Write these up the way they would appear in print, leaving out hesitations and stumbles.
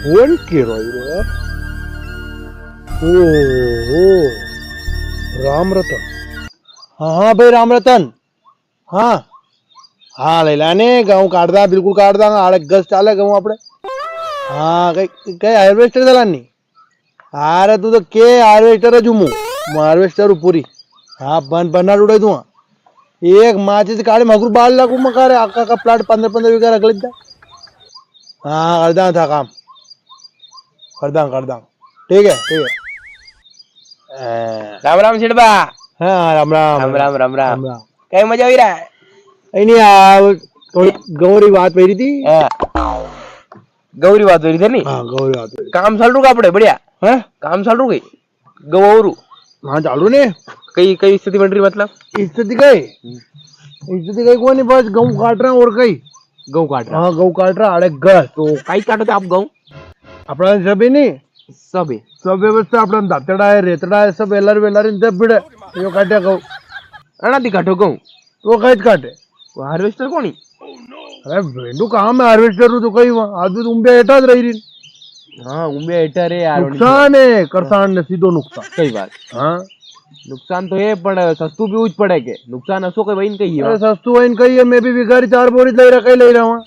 phone केलो रे ओ राम रतन हाँ हाँ भाई राम रतन हाँ हाँ લઈ લાને ઘઉં કાઢતા બિલકુલ કાઢતા આડે ગસ ચાલે ઘઉં આપણે હા કઈ હાર્વેસ્ટર ચલાની અરે તું તો કે હાર્વેસ્ટર જ હું હાર્વેસ્ટર પૂરી હા બના ઉડાઈ તું એક માચી કાઢે મગરું 12 લાખ માં કરે આખા પ્લાટ 15 વીઘા રગલી દે हाँ कर दां ठीक है राम राम सिडबा हाँ राम राम राम राम राम राम कई मजा આવી रहा है नहीं आ थोड़ी गौरी बात पड़ी थी गौरी बात पड़ी थी नहीं हाँ गौरी बात काम चालू का आपड़े बढ़िया हैं काम चालू गई गौरू हाँ चालू ने कई कई स्थिति बन रही मतलब स्थिति गई कोई नहीं बस गेहूं काट रहे हैं और कई गऊ काट रहा हाँ गेहूं काट रहा अरे गस तो कई काटो आप गऊ अपना सभी नहीं सभी सब व्यवस्था अपना दातड़ा है रेतड़ा है सब वेलर सब बिड़े यो काटे गऊ अनादि काटो गऊ तो कई काटे हार्वेस्टर कोनी अरे वेंडू काम है हार्वेस्टर तो कई आदमी उम्बे एटा ज रही हाँ उम्बे एटा रे यार नुकसान है करसान ने सीधो नुकसान कई बात हाँ नुकसान तो है पर सस्तू भी उच पड़े के नुकसान असो के वहीन कही है सस्तू वहीन कही है मैं भी भिखारी 4 बोरी ले रहा हूँ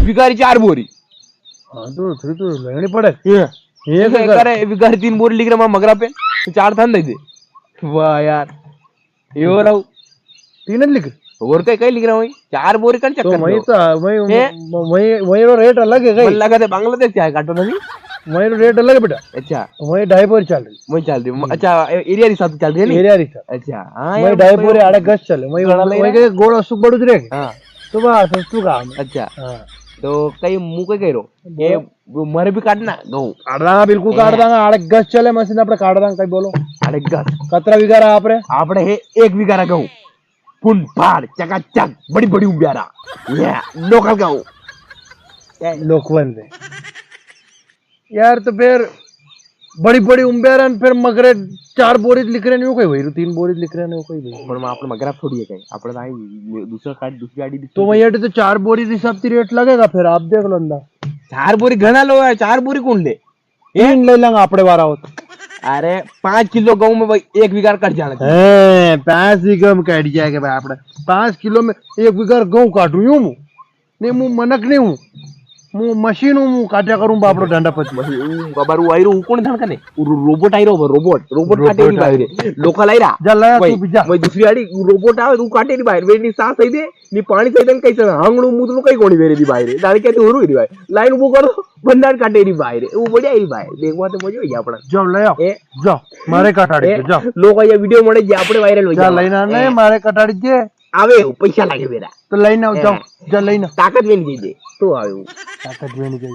भिखारी 4 बोरी हाँ तो लेनी पड़े ये करे भिखारी 3 बोरी लिख रहा मगरा पे 4 थान दे दे वाह यार यो रहो 3 लिख और कई लिख रहा हूँ 4 बोरी कर चक्कर वही तो वही रेट अलग है मन लगा थे बांग्लादेश क्या काटो नहीं वही रेट अलग है बेटा अच्छा वही 2.5 बोरी चल रही वही चल रही अच्छा एरिया रिसाब चल रही है एरिया रिसाब अच्छा हां वही 2.5 बोरी आड़े गस चले वही के गोड़ असुक बड़ू रे हां तो बस सस्तू काम अच्छा हां तो कई मुंह के करो ये मरे भी काटना गहू काट दांगा बिल्कुल काट दांगा आड़े गस चले मशीन આપણે કાઢ દાંगा કઈ બોલો આડે ગસ કતરા વીઘારા આપણે હે 1 વીઘારા ગહુ फुल फाड़ चकाचक बड़ी बड़ी उम्बियारा ये लोकल गहू लोकवन से यार तो फिर बड़ी बड़ी उम्बियारा फिर मगरे 4 बोरी लिख रहे नहीं कोई भाई 3 बोरी लिख रहे नहीं कोई भाई पर मैं आपने मगरा छोड़ी है कहीं आपने भाई दूसरा कार्ड दूसरी गाड़ी तो वही तो 4 बोरी हिसाब से रेट लगेगा फिर आप देख लो अंदर 4 बोरी घना लो है 4 बोरी कौन ले 3 ले लेंगे आपड़े वाला हो अरे 5 किलो गहूं में भाई 1 बीघा कट जाना है 5 बीघा में कट जाएगा भाई आपड़े 5 किलो में 1 बीघा गेहूं काटू यूं मु नहीं मु मनक नहीं हूं मु मशीन हूं मु काट्या करूं बापड़ो डंडा पच बाबा रू आईरो कोण धन कने रोबोट आईरो रोबोट काटे नी बाहेर लोकल आईरा जा लाया तू बिजा भाई दूसरी गाड़ी रोबोट आवे तू काटे नी बाहेर वेनी सा सही दे नी पानी सही दे कैसे हांगणू मुदलू कई कोणी वेरे दी बाहेर दाल के तू होरू दी बाहेर लाइन उबो करो बंदार काटे नी बाहेर वो बढ़िया आई बाहेर देखवा तो मजा आई आपड़ा जाओ ले आओ जाओ मारे काटाड़ी जाओ लोग आ वीडियो मळे जे आपड़े वायरल हो जा लेना नहीं मारे काटाड़ी जे आवे पैसा लागे मेरा तो लेना जाओ जा लेना ताकत वेनी दे दे तो आवे ताकत वेनी दे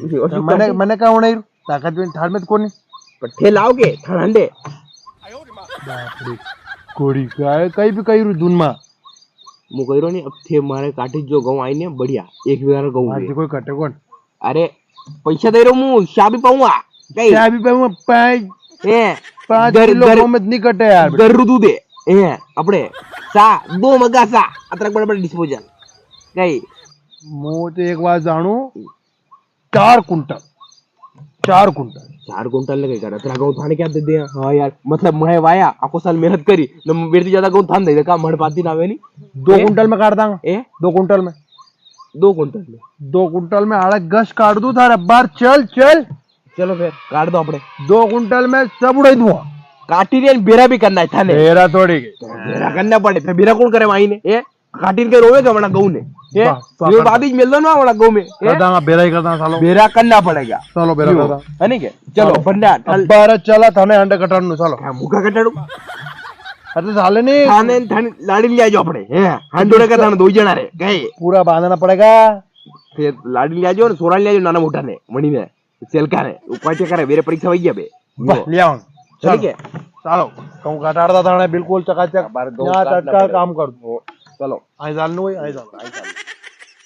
मने का होणे ताकत वेनी थाल में कोनी पर ठे लाओगे ठंडे बाप रे कोड़ी काय कई भी कई दून मा मु कहिरो नहीं अब थे मारे काटी जो गऊ आई ने बढ़िया 1 बीघा गऊ आज कोई कटे कोन अरे पैसा दे रो मु शाबी पाऊंगा कई शाबी पाऊंगा पाई ए 5 किलो में नहीं कटे यार गरु दू दे ए अपने सा 2 मगा सा अतरक बड़े बड़े डिस्पोजल कई मु तो एक बात जानू 4 कुंटल लगे कर अतरा गऊ थाने क्या दे दे हां यार मतलब मैं वाया आको साल मेहनत करी न मेरे से ज्यादा गऊ थान दे का मड़ पाती ना आवे नी 2 कुंटल में काट दांगा ए 2 कुंटल में 2 कुंटल में आड़े गश काट दू थारे बार चल चलो फिर काट दो अपने 2 कुंटल में सब उड़ाई दूंगा काटी ने बेरा भी करना है थाने बेरा थोड़ी बेरा करना पड़े फिर बेरा कौन करे माई ने ए काटी के रोवे का वना गऊ ने ए ये बादी मिल दो ना वना गऊ में कर दांगा बेरा ही कर दांगा सालो बेरा करना पड़ेगा चलो बेरा कर दांगा है नहीं के चलो बंडा बार चला थाने अंडे कटाड़नु चलो मुका कटाड़ू अरे साले ने थाने लाड़ी ले जाओ अपने हैं हंडोरे का थाने 2 जना रे गए पूरा बांधना पड़ेगा फिर लाड़ी ले जाओ और सोरा ले जाओ नाना मोटा ने मणि ने सेलका ने उपाय करे मेरे परीक्षा वही गया बे ले आओ ठीक है चलो कहूं काटाड़दा थाने बिल्कुल चकाचक यहाँ टटका काम कर दो चलो आई जाल नु आई जाल